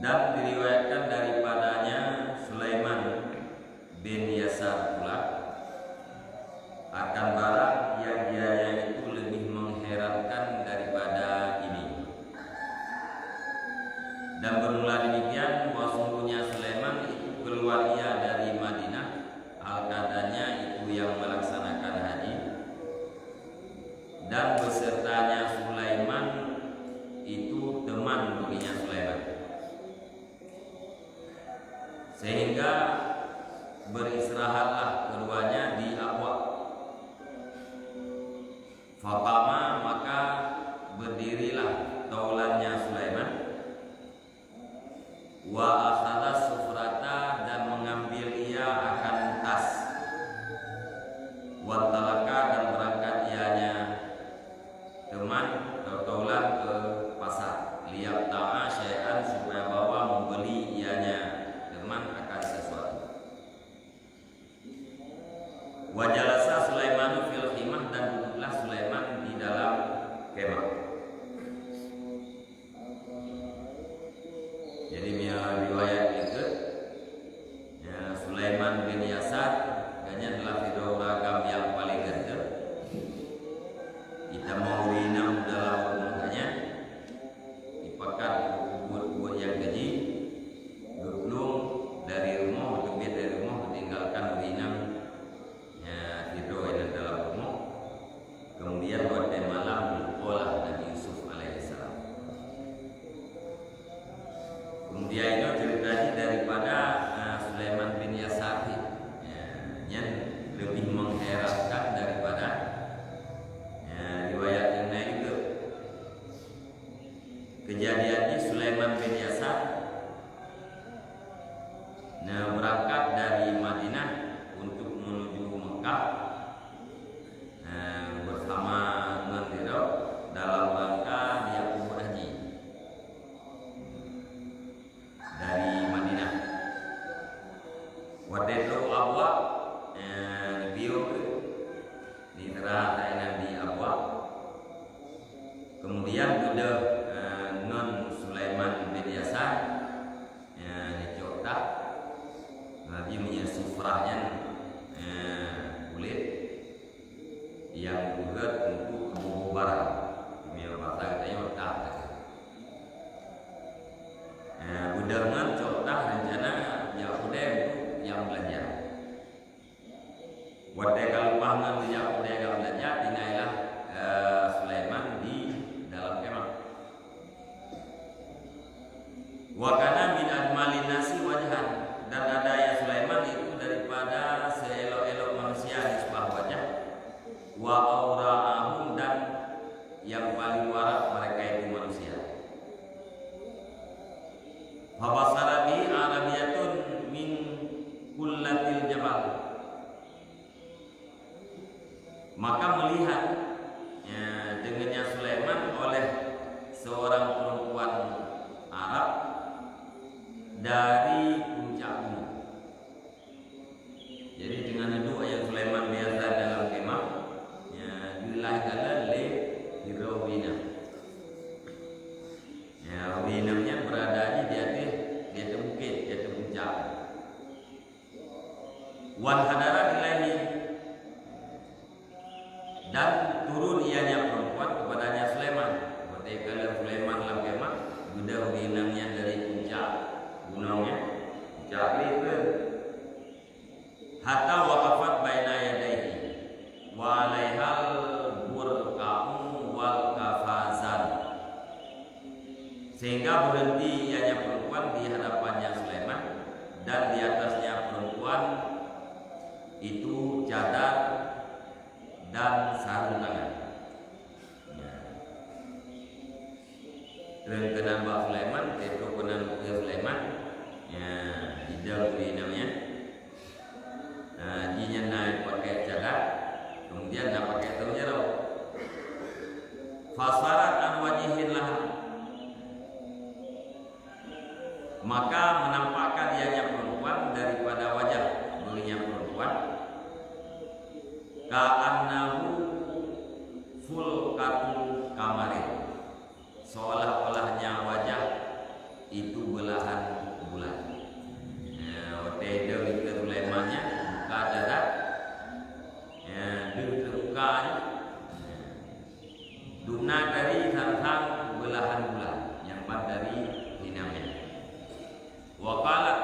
Dan diriwayatkan daripadanya Sulaiman bin Yasar pula akan barang yang diraya itu lebih mengherankan daripada ini. Dan bermula demikian bahwa sungguhnya Sulaiman itu keluar ia dari Madinah, al-kadanya itu yang melaksanakan haji, dan besertanya Sulaiman itu teman baginya Sulaiman, sehingga beristirahatlah keduanya di Abwa. Faqama, maka berdirilah taulannya Sulaiman, wa akhadha sufrata, dan mengambil ia akan tas, wa talaka, dan berangkat ianya teman atau taulan ke pasar, liab ta'a syai'an, supaya bawa membeli ianya teman akan sesuatu. Wa jalasa Sulaiman fil khimah, dan duduklah Sulaiman di dalam kemah. Jadi riwayat itu ya, Sulaiman bin Yasar hanya adalah video ragam yang paling ganteng. Kita mau rinam dalam rumahnya, dipakai buat yang keji, belum dari rumah, terbit dari rumah, meninggalkan rinam ya, video yang dalam rumah. Kemudian pada malam berpola Nabi Yusuf alaihissalam. Kemudian itu ceritanya daripada Sulaiman bin Yasar yang lebih mengherankan daripada riwayat yang lain itu. Kejadiannya Sulaiman bin Yasar berangkat dari Madinah untuk menuju Mekah bersama dengan beliau dalam rangka dia umrah haji dari Madinah. Waktu itu Abwa beliau di terang di Abwa. Kemudian sudah non Sulaiman bin Yasar dicotak, Nabi punya sufrahnya kulit yang bulat untuk kebubuh barang. Dia kata katanya otak. Budangan cotak rencana Yahuda untuk yang belajar. Wadai kalau pangan Yahuda yang belajar, tinggallah Sulaiman di dalam kemah. Wakana min ajmalin nasi wajhan, dan ada ya Sulaiman itu daripada seelok-elok manusia di sebelah wajah, wa aura'ahum, dan yang paling warak mereka itu manusia. Fabasara bi arabiyatun min kullatil jabal, Maka melihat dengannya Sulaiman oleh seorang perempuan Arab dari puncak gunung. Jadi dengan itu ayat Sulaiman biasa dalam kemah dilahirkan le Rawina. Rawinanya berada di atas bukit, di atas puncak. Wan hadarat ilahi, dan turun ianya perempuan kepadanya Sulaiman. Ketika Sulaiman dalam kemah, sudah rawinanya dari puncak gunungnya, puncak itu. Hatta waqafat baina yadayhi wa alaihal burqa'u wal kafazan, sehingga berhenti ianya perempuan di hadapannya Sulaiman, dan di atasnya perempuan itu cadar dan sarung tangan. Rengkenan Mbak Sulaiman, itu kenan Sulaiman, hidau di namanya. Jinya naik pakai cadar, kemudian nak pakai terjerau. Fasfarat an wajihin lah, maka menampakkan ianya perempuan daripada wajah belinya perempuan, ka'annahu fulqatul kamarin, seolah-olahnya wajah itu belahan bulan. Waktu itu Sulaimannya buka cadar, dukanya duna dari tentang belahan bulan yang dari dinamnya. Waqalat,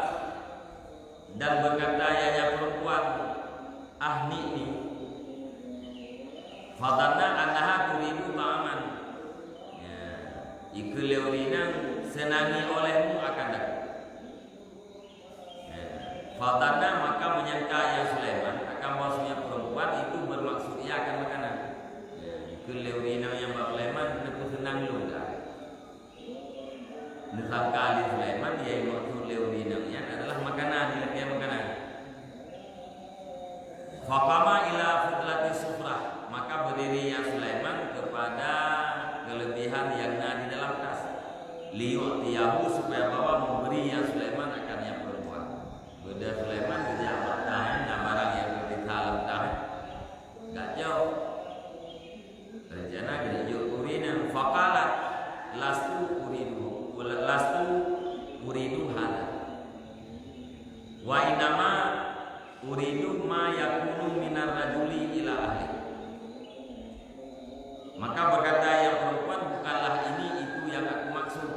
dan berkata ianya perempuan, ahni ini, fadanna annaha turidu ta'aman, iku leurina senangi olehmu akan datang. Fadanna, maka menyangka ya Sulaiman akan bahwasanya perempuan itu bermaksud ia akan makanan. Iku leurina yang Sulaiman itu senang lu dah. Nusang kali Sulaiman yang maksud leurina adalah makanan, dia makanan. Faqama ila futlati sufrah, maka berdiri ya Sulaiman kepada kelebihan yang ada di dalam tas. Liyu'tiyahu, supaya bawa memberi ya Sulaiman akannya perempuan. Beda Sulaiman dia bertahan, dan barang yang beritalam tahan gak jauh. Rencana kita yurina faqalat lastu uridu hada wa inama uridu ma yakunu minar rajuli ila ahli. Maka berkata yang perempuan, bukanlah ini itu yang aku maksud,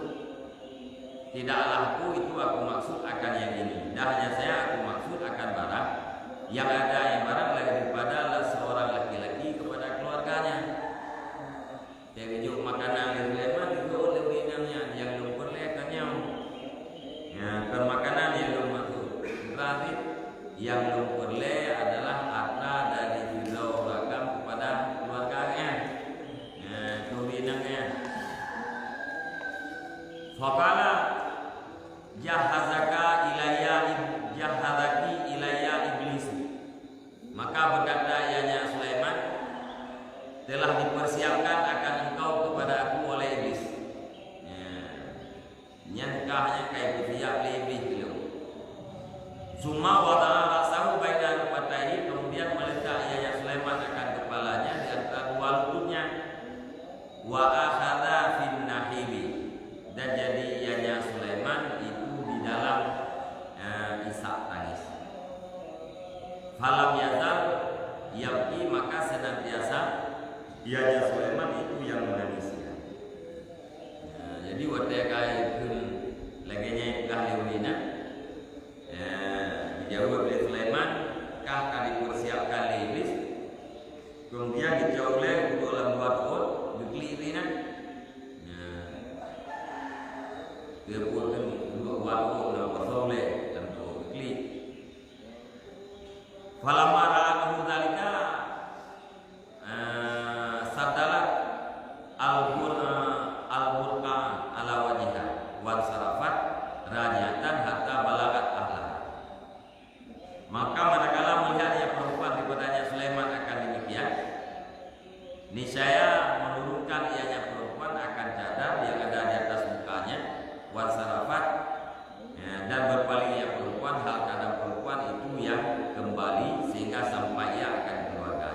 tidaklah itu aku maksud akan yang ini. Dan hanya saya aku maksud akan barang yang ada, yang barang lagi daripada seorang laki-laki kepada keluarganya. Jadi juk makanan leman itu oleh binangnya yang lumpur lekannya. Ya, makanan yang lumpur berarti yang lumpur le adalah harta dari hidau ragam kepada keluarganya. Itu binangnya. Faqala jahazaki ilayya iblis, maka berkata ianya Sulaiman, telah dipersiapkan akan engkau kepada aku oleh iblis. Nyangkahnya kayak bersiap oleh iblis dulu. Summa wada'a ra'sahu baina rukbatayhi, kemudian meletak ianya Sulaiman akan kepalanya di antara dua lututnya. Wa akhadha fin nahibi, dan jadi ianya Sulaiman itu di dalam isak tangis. Falam yazal yabki, maka senantiasa ianya Sulaiman itu yang menangis. Jadi waktu kaya pun laginya kah lewina, dijawab oleh Sulaiman, kah dipersiapkan oleh iblis, kemudian dijawab oleh dalam buat kot dikelirina. Dia buatkan dua waktu dan bersoleh dan berklik. Falamma ra'ahu dzalika sadalat al-burqa ala wajhiha wa sarafat rajatan hatta balagat ahlah. Maka manakala melihat yang perempuan kepadanya Sulaiman akan demikian, niscaya menurunkan ianya perempuan akan cadar yang ada di atas mukanya, wasarafat, dan berpaling ia perempuan hal keadaan perempuan itu yang kembali sehingga sampai ia akan keluarga.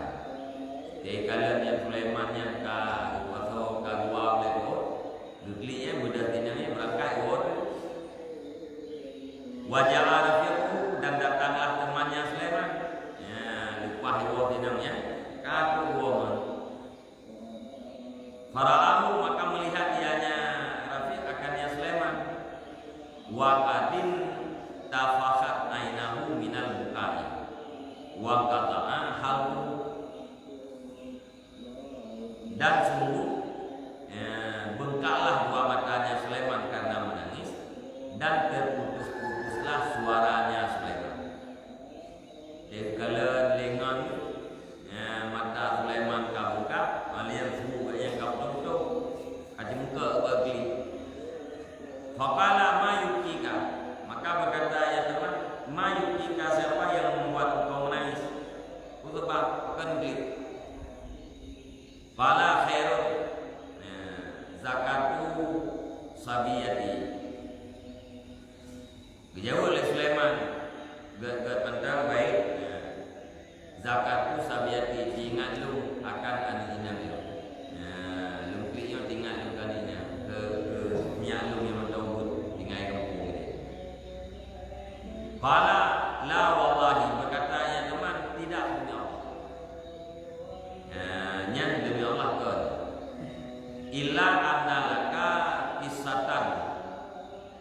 Jadi kalian yang Sulaiman yang atau kedua lepo, dudlinya mudah tinangnya berangkat word. Wajah Arafiku dan datanglah temannya Sulaiman. Lupa word tinangnya. Kata woman. Fara'ahu maka melihat ianya Rafiq akannya Sulaiman. Wa adin tafakhat ainahu minal bukai. Wa qata'a halu. Dan sungguh bengkaklah dua matanya Sulaiman karena menangis dan terputus-putuslah suaranya Sulaiman. Kalau lengan mata Sulaiman buka, malian semua yang kau tutup, aja muka bagi. Faqala ma yukika, maka berkata ya teman, ma yukika siapa yang membuat kau menangis? Kutubah akan klik. Fala khairun zakatu sabiyati. Dijawab oleh Sulaiman, gak tentang baik. Zakatu sabiyati ingat lu akan anak lu. Lu pilih ingat lu kan ini ke minyak lu yang tahu tinggal kampung ini. Qala la wallahi berkata ya teman tidak demi Allah. Nyan demi Allah kan. Illa annalaka qissatan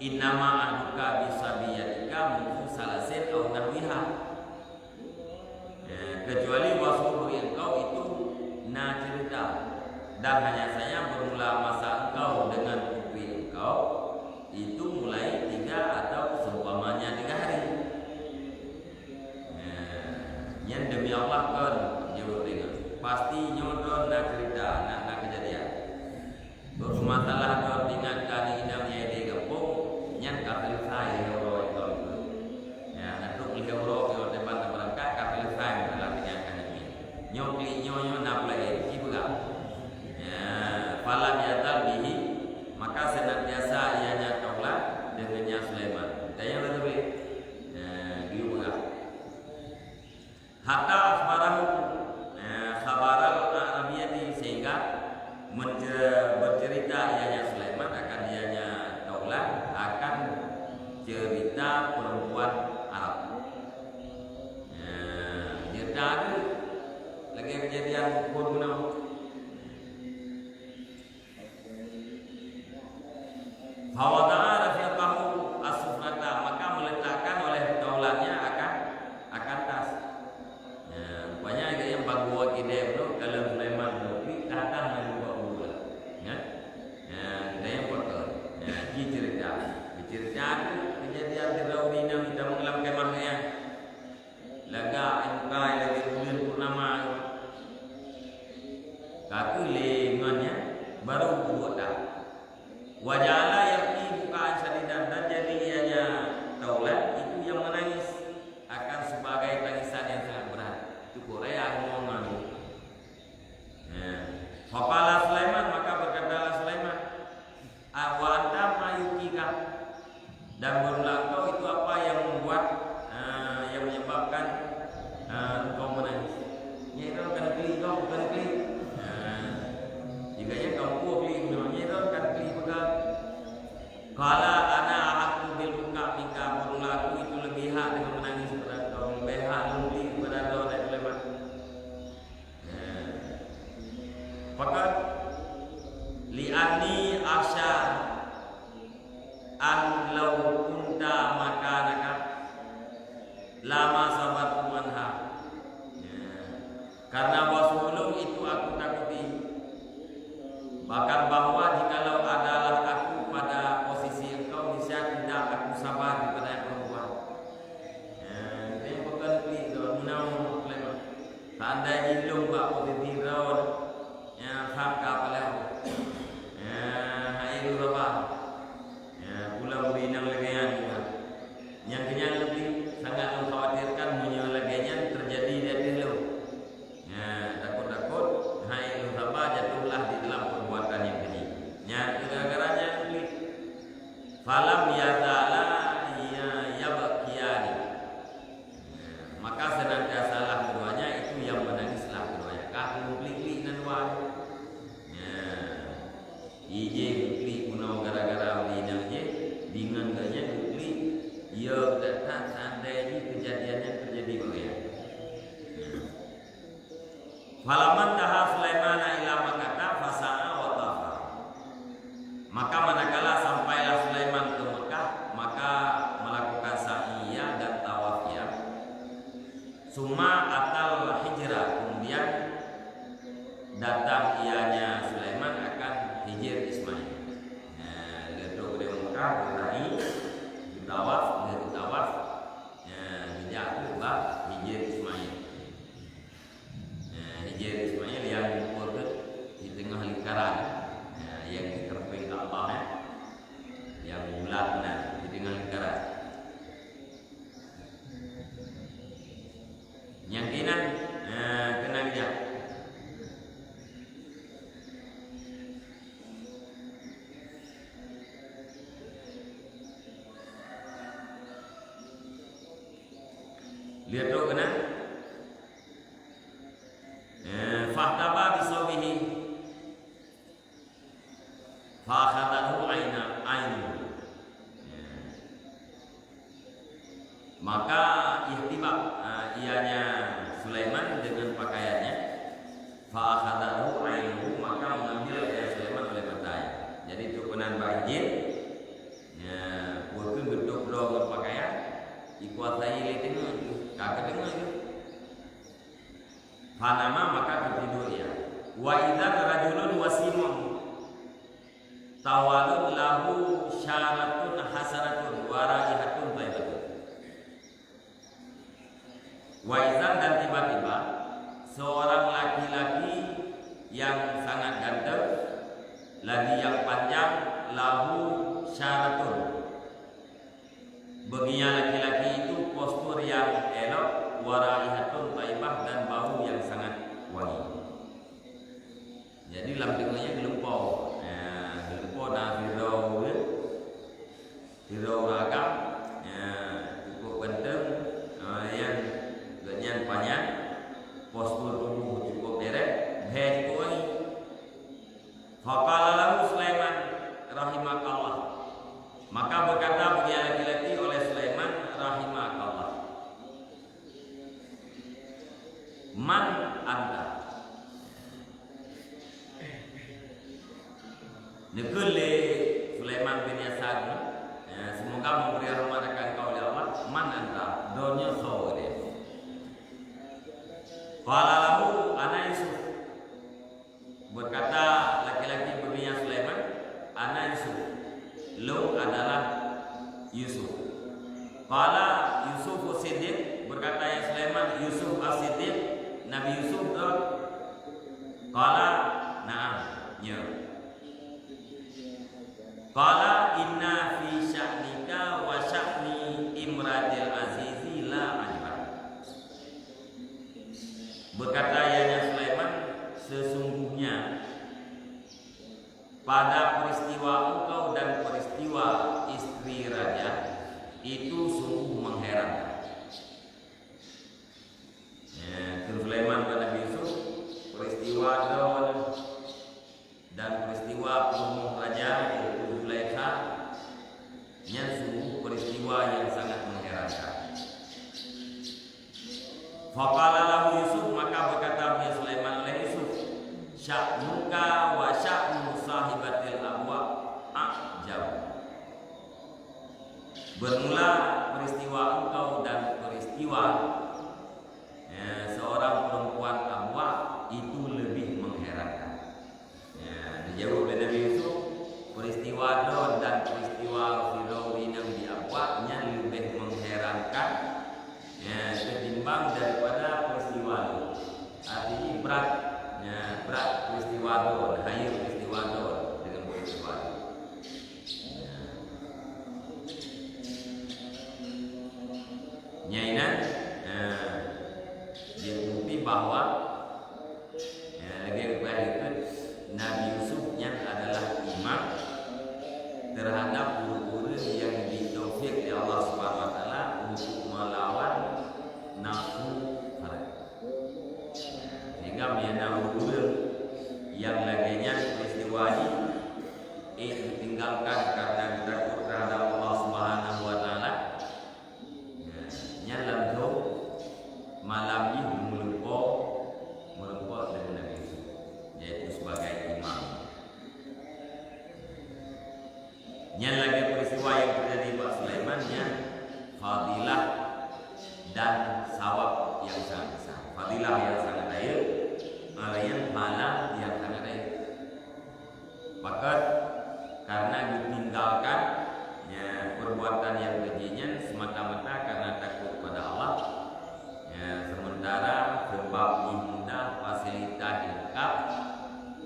innama ahduka bisabiyatika mundu salasin au nahwiha. Kecuali wasulu engkau itu cerita dan hanya saya bermula masa engkau dengan putri engkau itu mulai 3 atau seumpamanya 3 hari. Yang demi Allah kan jawab dengan pasti nyodon cerita nak kejadian. Bermasalah kau ingatkan inamnya di kampung yang kafir saya euro itu. Untuk euro yang depan berangkat kafir saya dalam tindakan ini. Nyokli naplai juga. Falam yatal bihi maka senantiasa ianya kaulah dengannya Sulaiman. Dan yang lebih juga. Hatta akhbarahu khabaral Arabiyati sehingga bercerita ianya Sulaiman akan ianya kaulah akan cerita perempuan Arab. Cerita ada lagi kejadian pun guna. Fawada'a rafiqahu as-sufrata maka meletakkan oleh kaulannya akan tas. Rupanya yang bagus ide itu kalau Sulaiman lebih datang dari buat bulan. Kita yang kotor. Cerita kejadian Firaunina kita mengelam kemahnya. Laga ingkai lagi bulan purnama. Kaku lengannya baru buat dah. Wajala yang bukaan sadidan dan jadi ianya taulat itu yang menangis akan sebagai tangisan yang sangat berat. Itu Korea ngomongan. Faqala Sulaiman maka berkatalah Sulaiman, "Wa anta mayukika." Dan berulang kau itu apa yang membuat yang menyebabkan engkau menangis? Ya itu kan pilih kau bukan pilih. Jika yang kau pilih namanya itu kan pilih pegang. Kala ana aku bil buka mika berulang aku itu lebih hak dengan menangis pada kau lebih hak lebih pada kau dan Sulaiman. Fakat li'anni asya an law kunta makanaka lama sabartu anha. Karena wasulung itu aku takuti bahkan bahwa jikalau adalah aku pada posisi engkau niscaya tidak aku sabar kepada perempuan. Ini bukan itu menau Sulaiman. Tanda ilmu pak posisi rawon yang hak kapal. Hai berapa? Pulau binang legean yang kenyang lebih sangat mengkhawatirkan punya legean terjadi dari lu. Takut-takut hai lu maka senantiasalah keduanya itu yang menangislah keduanya. Kaku klik-klik nan wan. Ya. Ije klik kuno gara-gara winang je dengan ganya klik. Ya datang seandainya kejadiannya terjadi oleh. Falaman taha Sulaiman ila Makkah fasa'a wa tafa. Maka manakala sampailah Sulaiman ke Mekah, maka melakukan sa'iyah dan tawafnya. Summa atal hijrah, kemudian datang ianya Sulaiman akan hijir Ismail. Nah, letak di Mekah, berlari, tawaf, jatuh bah hijir Ismail. Hijir Ismail yang berada di tengah lingkaran, yang diterping Allah, yang bulat di tengah lingkaran. Yang kinan kenal dia. Lihat tu kena. Fahtaba bisawihi. Fakhadahu ainu. Maka ihtibab ianya Sulaiman dengan pakaiannya. Fakhadahu ainu, maka mengambil Sulaiman oleh matanya. Jadi tukunan bahijin. Ya, walaupun bentuk dua pakaian, ikuatai le tengah tu. Kakak dengar tu. Fanama maka tertidur ia. Wa idza rajulun wasimun tawalud lahu syaratun hasanatun wa raihatun thayyibatun. Wa idza dan tiba-tiba seorang laki-laki yang sangat ganteng lagi yang panjang lahu syaratun. Baginya laki-laki itu postur yang elok, waraihatun taibah dan bau yang sangat wangi. Jadi lambingnya gelempau. Gelempau dan hirau ragam, cukup ganteng, yang ganyan panjang, postur tubuh cukup derek, hair cukup wangi. Faqala lahu Sulaiman rahimakallah. Maka berkata bagi laki-laki oleh Sulaiman rahimakallah. Man anta. Nekele Sulaiman bin Yasar, semoga memberi rahmat akan kau oleh Allah. Man anta, donya sore. Qala lahu ana Yusuf. Berkata laki-laki bernama Sulaiman, ana Yusuf. Lu adalah Yusuf. Qala Yusuf as-Siddiq, berkata ya Sulaiman, Yusuf as-Siddiq, Nabi Yusuf tu. Qala na'am, ya. Qala inna fi sya'nika wa sya'ni imratil azizi la ajban. Berkata ya Sulaiman, sesungguhnya pada peristiwa engkau dan peristiwa istri raja itu sungguh mengherankan. Sulaiman pada Nabi Yusuf, peristiwa Daud dan peristiwa pembunuh raja yaitu Zulaikha, yang sungguh peristiwa yang sangat mengherankan. Faqala lahu Yusuf, maka berkata Sulaiman oleh Yusuf, sya'nuka wa sya'nu sahibatil abwa a'jab. Bermula peristiwa engkau dan peristiwa seorang perempuan abwa itu lebih mengherankan. Dijawab oleh Nabi Yusuf, peristiwa Daud dan peristiwa Firaun yang di abwanya lebih mengherankan ketimbang daripada peristiwa Daud. Artinya berat peristiwa Daud, hayir peristiwa Daud dengan peristiwa Daud. Nyainan dia bukti bahwa lagi berikut Nabi Yusuf yang adalah imam terhadap guru-guru yang ditaufik oleh Allah Subhanahu wa taala untuk melawan nafsu sehingga menyenang yang laginya peristiwa ini ditinggalkan karena takut terhadap Allah Subhanahu wa taala. Nya lamdo malam ini melumpuk dengan Nabi Yusuf, yaitu sebagai imam. Nya lagi peristiwa yang terjadi Pak Sulaiman, nya fadilah dan sawab yang sangat besar. Fadilah yang sangat baik, alayan pahala yang sangat baik. Bahkan karena ditinggalkan ya, perbuatan yang kejinya semata-mata karena takut pada Allah. Ya, sementara sebab mudah fasilitas lengkap,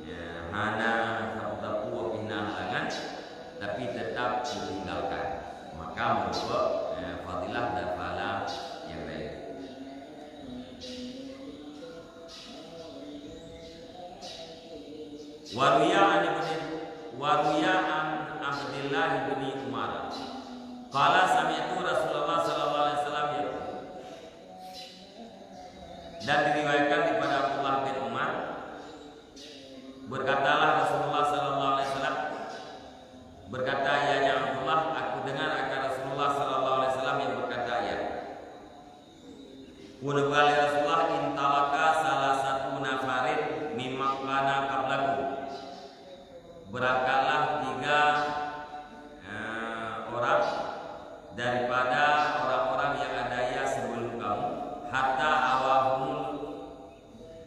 ya, hana sapu-sapu pindah halangan, tapi tetap ditinggalkan. Maka merupakan ya, fadilah dan pahala yang baik. Waruya an Abdillah bin Umar qala sami'tu Rasulullah sallallahu alaihi wasallam yaqul. Dan diriwayatkan daripada Abdullah bin Umar, berkatalah Rasulullah sallallahu alaihi wasallam, berkata ya Abdullah, aku dengar akan Rasulullah sallallahu alaihi wasallam yang berkata ya. Qulubali Rasulullah intalaka salah satu nafarin mimma kana qablakum. Berangkatlah 3 orang daripada orang-orang yang ada ya sebelum kamu, hatta awahumul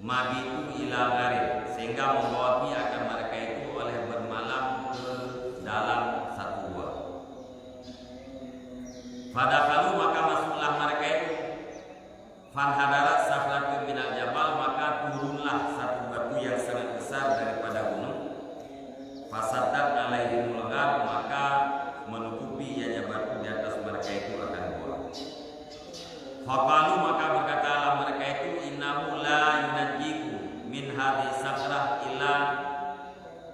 mabitu ila gharin, sehingga membawa akan mereka itu oleh bermalam ke dalam satu gua. Fadakalu, maka masuklah mereka itu. Fanhadarat safratun minal jabal, maka turunlah satu batu yang sangat besar daripada gunung. Fasadat alaihim mulgar, maka menutupi ya batu di atas mereka itu akan gua. Faqalu, maka berkatalah mereka itu, innahu la yunajjiku min hadhihi sakrah illa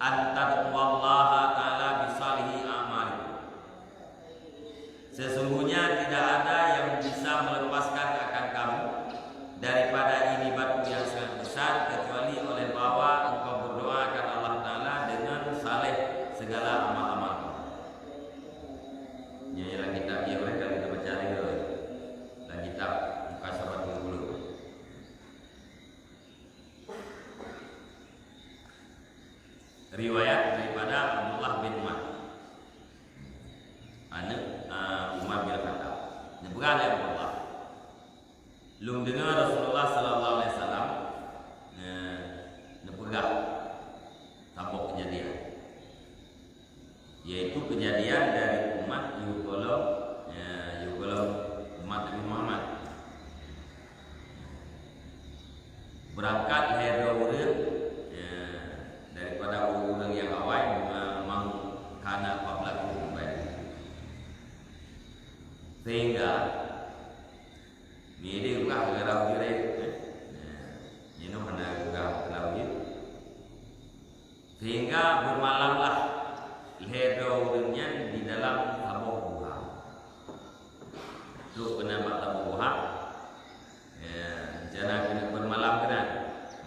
an tad'ullaha ta'ala bisalihi a'malikum. Sesungguhnya tidak ada yang bisa melepaskan akan kamu daripada ini batu yang sangat besar kecuali oleh bahwa engkau berdoa akan Allah Ta'ala dengan saleh segala amal-amal. Ya, dalam kitab dia mereka kita baca dulu. Dalam kitab muka sahabat dulu. Riwayat daripada Abdullah bin Umar. Anak Umar bin Khattab. Nyebutkan ya Allah. Lung dengar Rasulullah sallallahu alaihi wasallam nepegah sabok kejadian, yaitu kejadian dari umat Yugolom umat Nabi Muhammad berangkat hedawureun daripada orang yang awal memang kana qablakum sehingga ini juga garau dire, ini mana juga garau sehingga bermalamlah hedawunya di dalam tabung buah. Itu penambah tabung buah. Jangan kena bermalam kena,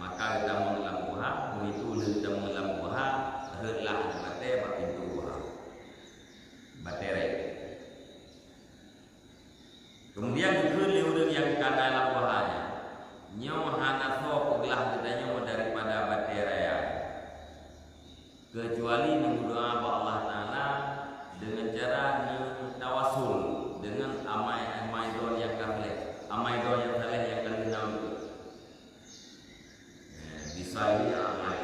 maka kita mengelam buah, begitu kita mengelam buah, hendaklah batai pintu buah, baterai. Kemudian juga liurun yang kana dalam buahnya, nyawa hana sok gelah kita nyawa daripada baterai, kecuali berdoa kepada Allah Ta'ala dengan cara tawasul dengan amai doa yang saleh, amai doa yang saleh yang kalian tahu itu. Bisa ini amai.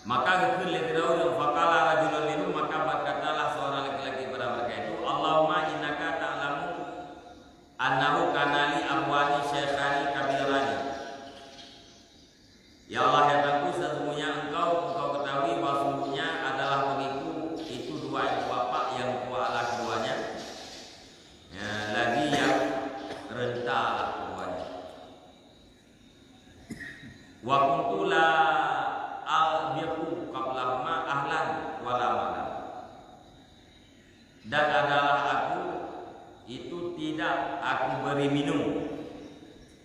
Maka gekul letirau dan fakala rajulun minhum, maka berkatalah seorang laki-laki pada mereka itu, Allahumma innaka ta'lamu annahu kanali abwani syekhani kabirani. Ya Allah, ya Tuhanku, sesungguhnya engkau ketahui bahwa sungguhnya adalah bagiku itu 2 ibu bapak yang tua lah keduanya, ya, lagi yang renta lah keduanya. Wa kuntula al-biqu qablahuma ahlan wala malam. Dan adalah aku itu tidak aku beri minum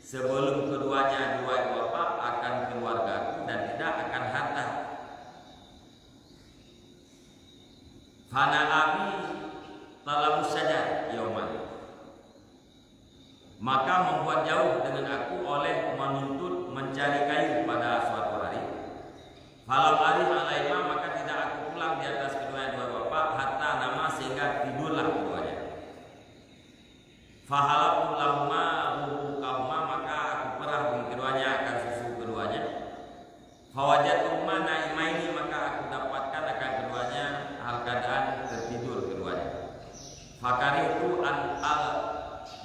sebelum keduanya dua wafat akan keluargaku dan tidak akan harta. Fana abi talabus saja yauman, maka membuat jauh dengan aku oleh menuntut mencari kayu pada suatu hari. Falam arif alaihima, maka tidak aku pulang di atas keduanya dua bapak hatta nama sehingga tidurlah keduanya. Fahalatu lahuma rubukahuma, maka aku perah bagi keduanya akan susu keduanya. Fawajatuhuma naimaini, maka aku dapatkan akan keduanya hal keadaan tertidur keduanya. Fakaritu an al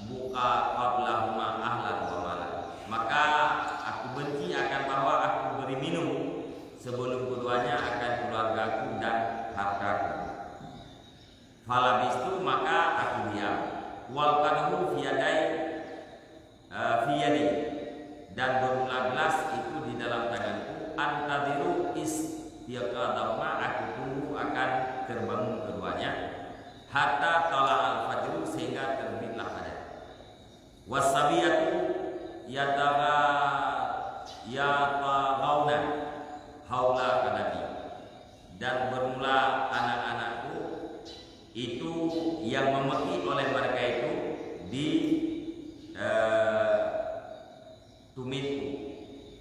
buka qablahuma ahlan wa malan, maka aku benci akan bahwa aku beri minum sebelum keduanya akan keluargaku dan hartaku. Falabistu, maka aku diam. Wal qadhu fi yadi, dan berulah gelas itu di dalam tanganku. Antadiru istiqadahuma, aku tunggu akan terbangun keduanya. Hatta tala al-fajr, sehingga terbitlah fajar. Wasabiyatu yatagawna haula kanabi, dan bermula anak-anakku itu yang memeki oleh mereka itu di tumitku.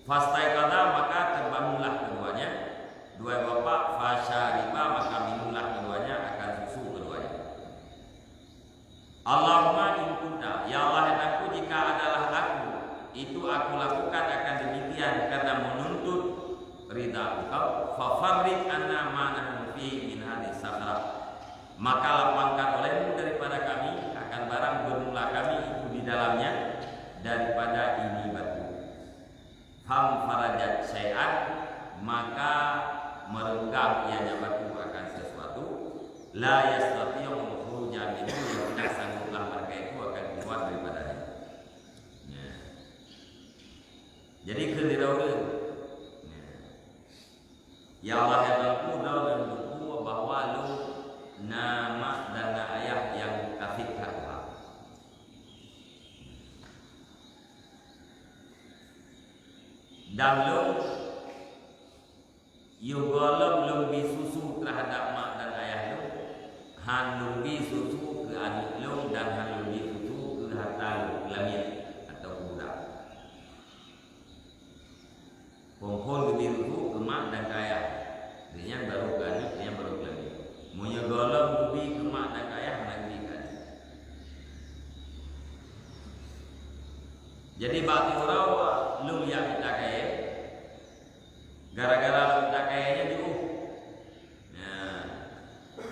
Fastaikada, maka terbangunlah keduanya dua bapak. Fasyariba, maka minumlah keduanya akan susu keduanya. Allahumma in kunta, ya Allah aku, jika adalah aku, itu aku lakukan akan demikian karena menuntut ridha Engkau. Fafarrid anna ma nahnu fi min hadhihi sakhrah, maka lapangkan olehmu daripada kami akan barang bermula kami itu di dalamnya daripada ini batu. Ham farajat syai'an, maka merenggang ianya batu akan sesuatu. La yastati'u khuruja minhu, yang tidak sangguplah mereka itu akan keluar daripadanya. Ya. Jadi kelirauan. Ya Allah ya Rabbu, dan buku bahwa lu nama dan ayah yang kafir Allah. Dan lu yugolom lebih susu terhadap mak dan ayah lu, han lebih susu ke adik lu, dan han lebih susu ke harta lu, lamir atau budak. Kumpul lebih susu ke mak dan ke ayah, dia baru ke adik, dia baru ke lamir. Menyegolom lebih ke mak dan ke ayah, lagi ke adik. Jadi bagi orang lu yang kita kaya, gara-gara lu tak kayaknya diuh. Nah,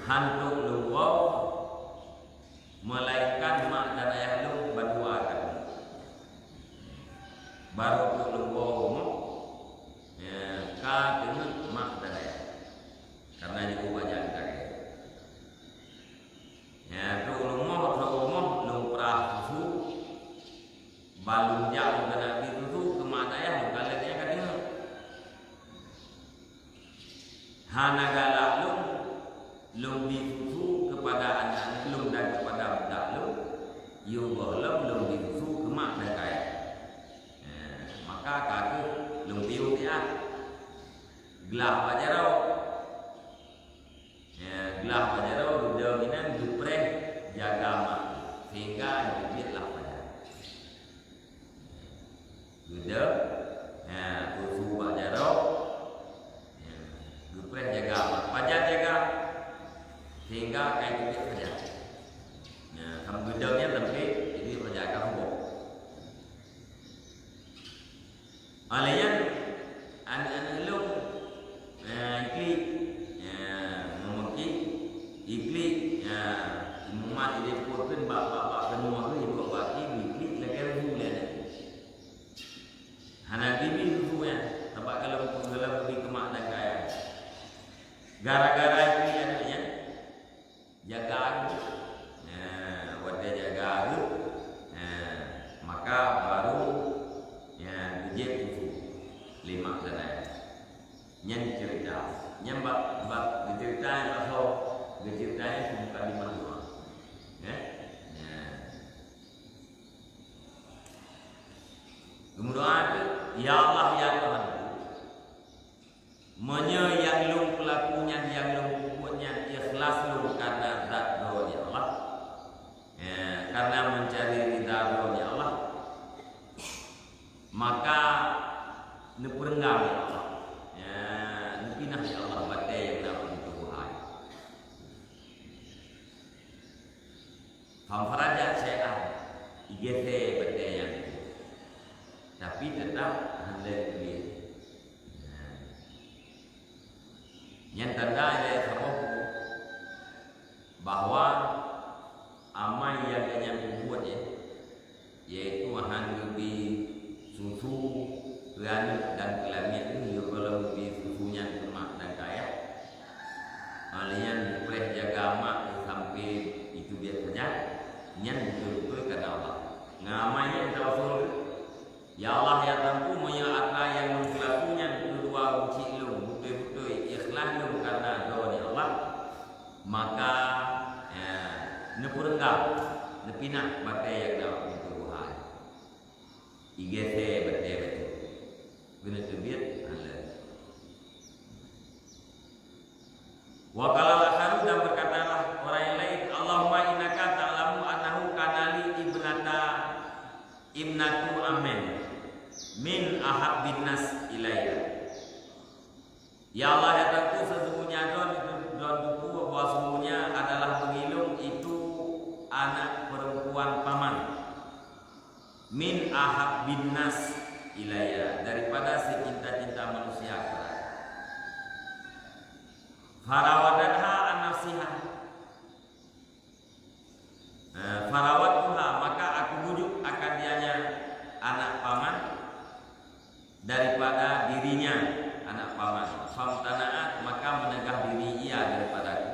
hantu lu wow, melainkan mak dan ayah lu berdua kan. Baru lu wow mau, ya, ka dengan mak dan ayah. Karena diuh banyak kita kaya. Ya, tu lu mau lu perah susu, balun jauh dan itu ke mak ayah lu kalian yang kan dengar. Hanagala lum disusu kepada anak lum dan kepada budak lum, yugolom lum disusu ke mak dan kaya. Maka kakek lum biu dia gelah pajarau, gelah pajarau dominan dupreh jaga mak sehingga dibitlah pajar. Gudeg, tusu pajarau. Dupreh jaga, pajak jaga, sehingga kain duit saja. Nah, kamu gudangnya lembek, jadi berjaga hubung. Alayan, anak-anak lu, iklik, memungkin iklik, imumat ini pun bapak-bapak kenua tu ibu baki iklik lagi hujan. Hana bibi hujan, sebab kalau pergi ke mak dan kaya. Gara-gara ini anaknya jaga aku, wadah jaga aku, maka baru bijak itu 5 tanah. Nyen cerita, nyembak cerita atau ceritanya bukan 5 dua, Famfaraja syai'an igete yang tapi tetap hendak beli. Yang tanda ada sahabu bahwa amal yang hanya buat yaitu akan lebih susu kerana dan kelamin ini kalau lebih susunya lemak dan kaya. Kalian boleh jaga amak sampai itu biar saja. Yang betul-betul kata Allah. Ngamanya Rasul. Ya Allah ya Tuhanku, moya apa yang mengelakunya kedua uci lu betul-betul ikhlas lu karena doa Allah. Maka nepurengkap nepinak batai yang dapat Tuhan. Igete batai betul. Guna terbit Allah. Wa qala al-haru dan berkatalah orang yang lain, Allahumma innaka ta'lamu annahu kana li ibnatu amen min ahabbin nas ilayya. Ya Allah ya Tuhanku, sesungguhnya donku bahwa sesungguhnya adalah mengilung itu anak perempuan paman min ahabbin nas ilayya, daripada secinta-cinta manusia kepada farawadanha an nafsiha. Farawatuha, maka aku bujuk akan dianya anak paman daripada dirinya anak paman. Famtana'at, maka menegah diri ia daripadaku.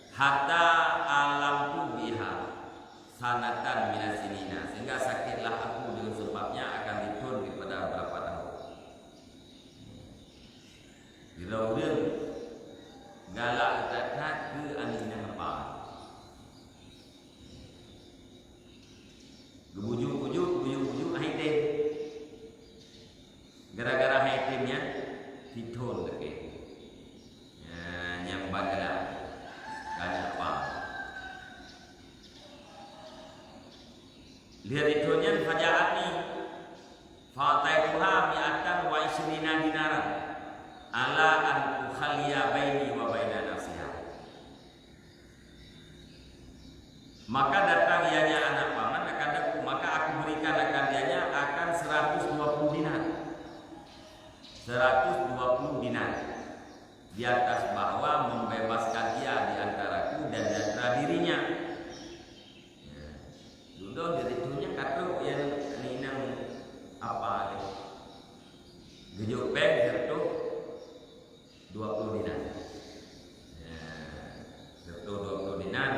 Hatta alamtu biha sanatan minasinina, sehingga sakitlah aku dengan sebabnya akan ditun daripada berapa tahun. Diraurin galak takat ke anina apa? Bujuk haitim. Gara-gara haitimnya ditun lagi. Nyambat galak. Galak apa? Lihat itunya fajaatni. Fa'ataituha mi'atan wa isrina dinaran. Ala an ukhaliya baini wa baina nafsiha. Maka datang ianya anak paman akan aku, maka aku berikan akan dianya akan 120 dinar. 120 dinar di atas bahwa membebaskan dia di antaraku dan antara dirinya. Dulu dari itunya kata yang ninang apa gejuk bank serta 20 dinar. Serta 20 dinar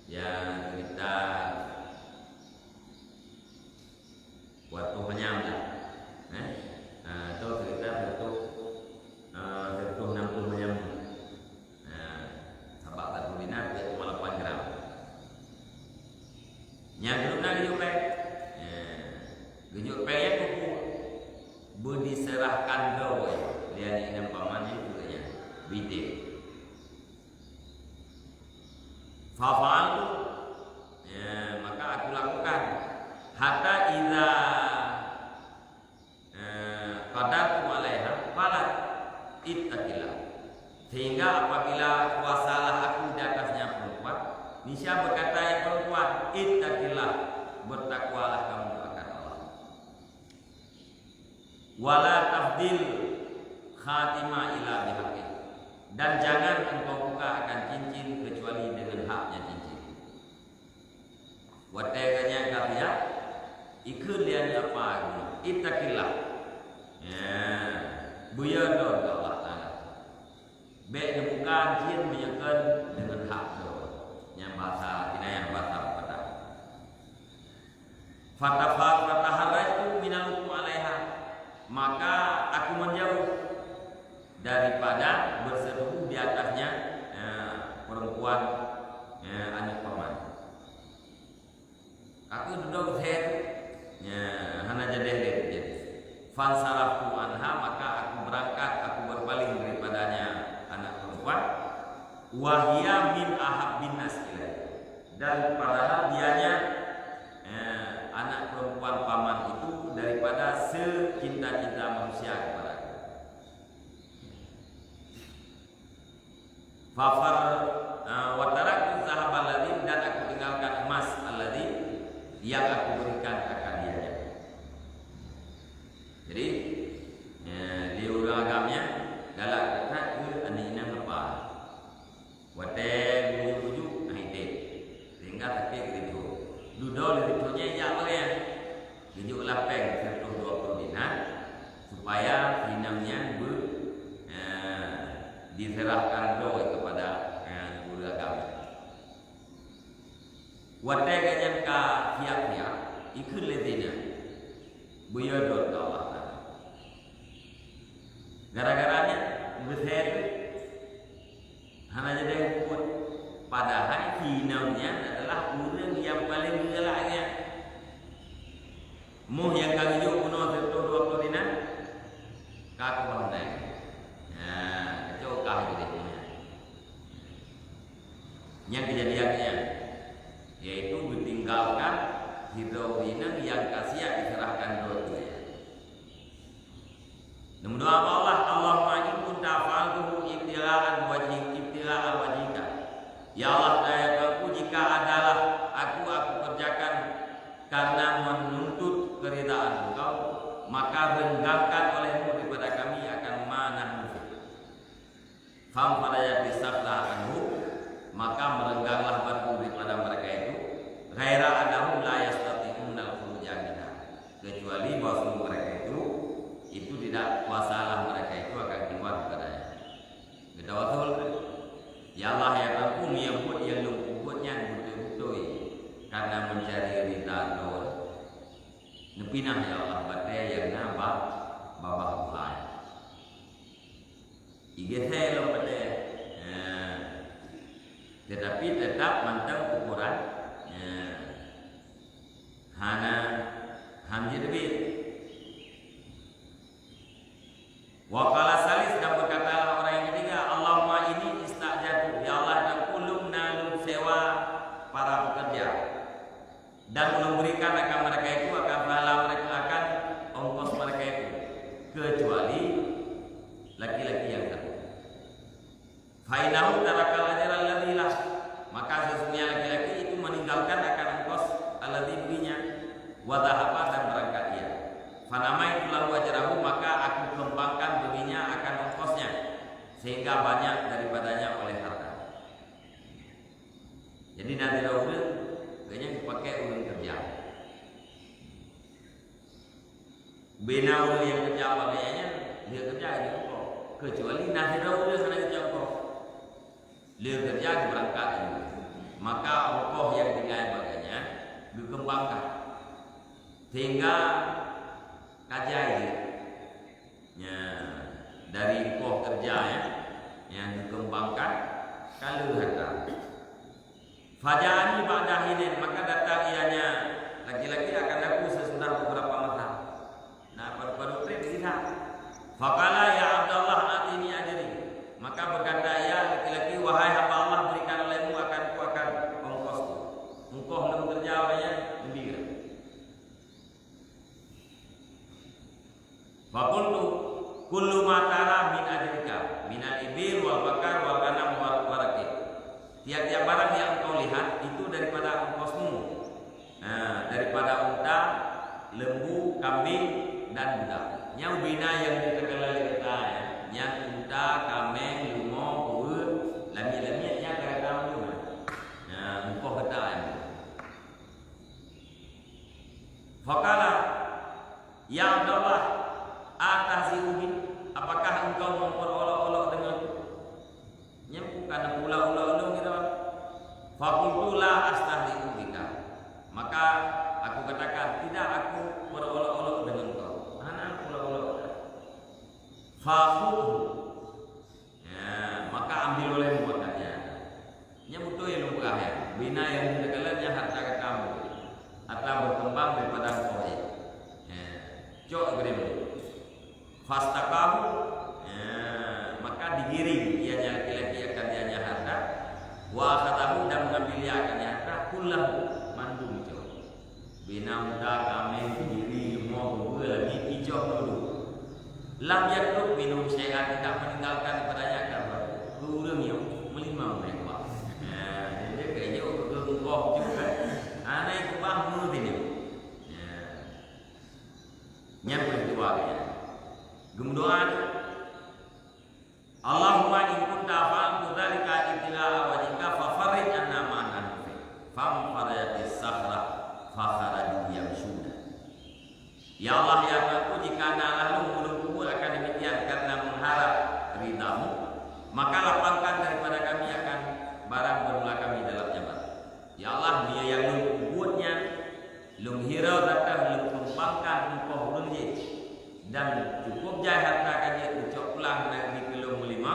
yang kita waktu menyambut, itu kita untuk 60 menyambut, sabak 40 dinar, 8 gram. Yang kedua gejuk pek yang kuku berdiserahkan doa lihat ini pamannya juga ya bidek. Fafal tu, maka aku lakukan. Hatta iza qadartu alaiha falat ittaqillah. Sehingga apabila kuasalah aku di atasnya perempuan, niscaya berkata yang perempuan, ittaqillah, bertakwalah kamu akan Allah. Wala tafdil khatimah ila bihaqi. Dan jangan engkau buka akan cincin kecuali dengan haknya cincin. Wateganya kafiyah ikut lian apa ini? Ittaqillah. Buya don Allah Taala. Baik bukan cincin menyekan dengan hak doa. Yang bahasa kita yang bahasa kata. Fataharraitu minal alaiha. Maka aku menjauh daripada berseru di atasnya perempuan anak paman. Aku duduk head hana jadi fansarafu anha, maka aku berangkat, aku berpaling daripadanya anak perempuan. Wahia min ahabbin nas ilaihi, dan padahal dianya anak perempuan paman itu daripada secinta-cinta manusia kepada aku. Fafar watarak sahabat ladin, dan aku tinggalkan yang aku berikan akan dia. Jadi dia orang agamanya galak dekat ke anak-anak apa wadah bujuk haidek sehingga tak gitu duduk lebihnya ya apa ya bujuk lapeng 120 dinar supaya dinamnya diserahkan doa kepada guru agama. Wadah ganyan ka pihak-pihak ikut ledina buyodot Allah. Gara-garanya besar hanya jadi pun padahal hinamnya adalah orang yang paling gelaknya. Muh yang kami jauh puno serta 20 dinar kaku pandai. Nah, kacau kah itu dia. Yang kejadiannya yaitu ditinggalkan hidup hinam yang kasihan diserahkan doa. Namun doa Allah, Allahumma in kunta fa'altuhu ibtila'an wajhika. Ya Allah, aku jika adalah aku kerjakan karena menuntut keridhaan Engkau, maka renggangkan olehmu daripada kami akan manah musuh. Fam pada bisablah anhu, maka merengganglah batu daripada mereka itu. Ghaira annahum la yastati'una al-khuruja minha, kecuali bahwa mereka itu tidak kuasalah mereka itu akan keluar kepadanya. Kita wasul, ya Allah ya Rabbu yang buat yang lumpuhnya betul-betul karena mencari ridha Tuhan. Nepinah ya Allah batai yang nambah babah Tuhan. Igesai lo batai, tetapi tetap mantap ukuran. Hana hamjid lebih. Waqala salis dan berkatalah orang yang ketiga, Allahumma ini istajadu, ya Allah aku belum nalung sewa para pekerja dan belum berikan akan mereka itu akan pahala mereka akan ongkos mereka itu kecuali laki-laki yang satu. Fainahu tarakal ajra alladzi lah, maka sesungguhnya laki-laki itu meninggalkan akan ongkos alladzi berinya wa dhahaba dan berangkat dia. Fanamai itulah wajrahu, maka aku kembangkan dirinya akan ongkosnya sehingga banyak daripadanya oleh harta. Jadi nanti dahulu kayaknya dipakai orang kerja. Bina orang yang kerja pakaiannya dia kerja di ongkos, kecuali nanti dahulu sana kerja ongkos. Dia kerja di berangkat juga. Maka ongkos yang tinggal bagainya dikembangkan sehingga kajai ya dari poh kerja ya yang dikembangkan kalau harta fajani ba'da hinin, maka datang ianya laki-laki akan aku sesudah beberapa masa. Nah baru-baru trip kita faqala ya Abdullah atini ajri, maka berkata ya laki-laki wahai hamba Allah berikan olehmu akan ku akan ongkosku. Engkau belum kerja banyak lebih. Fakultu kullu ma tara min ajrika min al-ibil wal bakar wal ghanam wal waraqi. Tiap-tiap barang yang engkau lihat itu daripada ongkosmu. Nah, daripada unta, lembu, kambing dan budak. Yang bina yang ditekelali kita ya. Yang unta, kambing, lumo, buah, lami-lami yang kereta mana. Nah, engkau kata ya. Fakala ya Abdullah atasiuhin, apakah engkau memperolok-olok denganku? Bukan ulah-ulah gitu. Fakultu la astahliu bika, maka aku katakan tidak aku berolok-olok dengan engkau. Mana ulah-olok? Fakhudhu, ya, maka ambil olehmu katanya. Betul yang lumpuh ya. Bina yang ditekelannya harta kamu atau berkembang daripada engkau ya. Cok gede. Fastaqahu, maka digiring ianya laki-laki akan dianya harta, wa akhadahu dan mengambil ia akan harta, kullahu mandum itu. Bina muda kami diri mau lagi hijau dulu. Lam yakruk minum syai'an, tidak meninggalkan padanya karena kurang yang melimau mereka. Jadi kayaknya untuk engkau juga. Anak itu bangun ini. fakhrajatis sakhrah fakharaju yamshuna. Ya Allah ya Tuhanku, jika lalu belum kubur akan demikian karena mengharap ridhamu, maka lapangkan daripada kami akan barang bermula kami dalam jabat. Ya Allah, dia yang lung kubutnya, lung hirau datang, lung tumpangkan engkau belum dan cukup jahat kaji ucap pulang dari kelung lima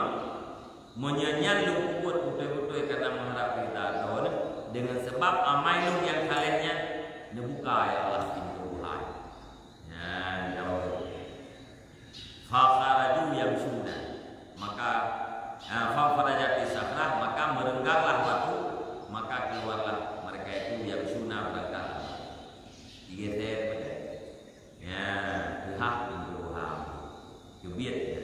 menyanyian lung kubut betul-betul karena mengharap ridha kau dengan sebab amai lung yang kaliannya dibuka ya Allah pintu Tuhan. Fakharaju yang sunnah, maka fakharajati sakhrah, maka merengganglah batu, maka keluarlah mereka itu yang sunnah berangkat. Digeser ya pihak pintu Tuhan kebiat ya.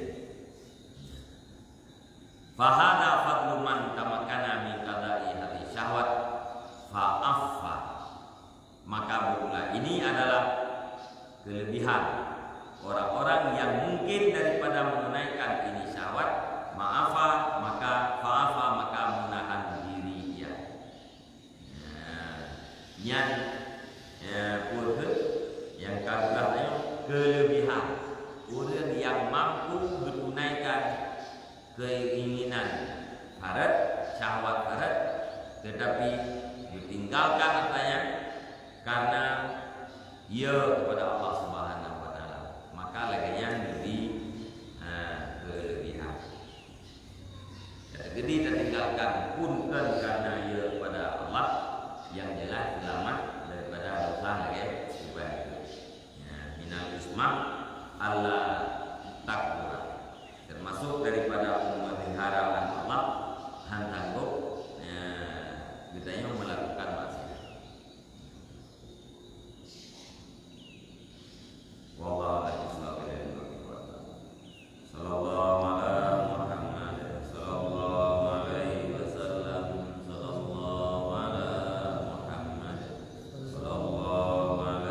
Fahada fadlu man tamakana min qada'i hati syahwat fa'affa, maka bermula ini adalah kelebihan orang-orang yang mungkin daripada menunaikan ini syahwat, ma'afa maka fa'afa maka menahan diri dia. Yang purhe yang kadulah kelebihan orang yang mampu menunaikan keinginan harat syahwat harat, tetapi ditinggalkan katanya karena ia kepada Allah Subhanahu wa taala, maka lagi lebih kelebihan. Jadi tertinggalkan pun kan karena ia kepada Allah yang jelas selamat daripada dosa lagi supaya minal isma Allah takwa, termasuk daripada memelihara Allah hantanggo. Kita